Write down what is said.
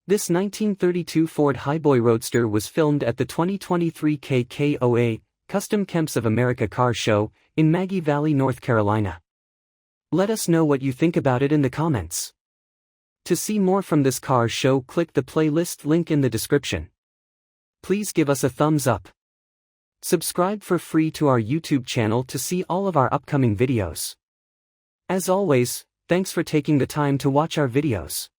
This 1932 Ford Highboy Roadster was filmed at the 2023 KKOA, Custom Kemps of America Car Show, in Maggie Valley, North Carolina. Let us know what you think about it in the comments. To see more from this car show, click the playlist link in the description. Please give us a thumbs up. Subscribe for free to our YouTube channel to see all of our upcoming videos. As always, thanks for taking the time to watch our videos.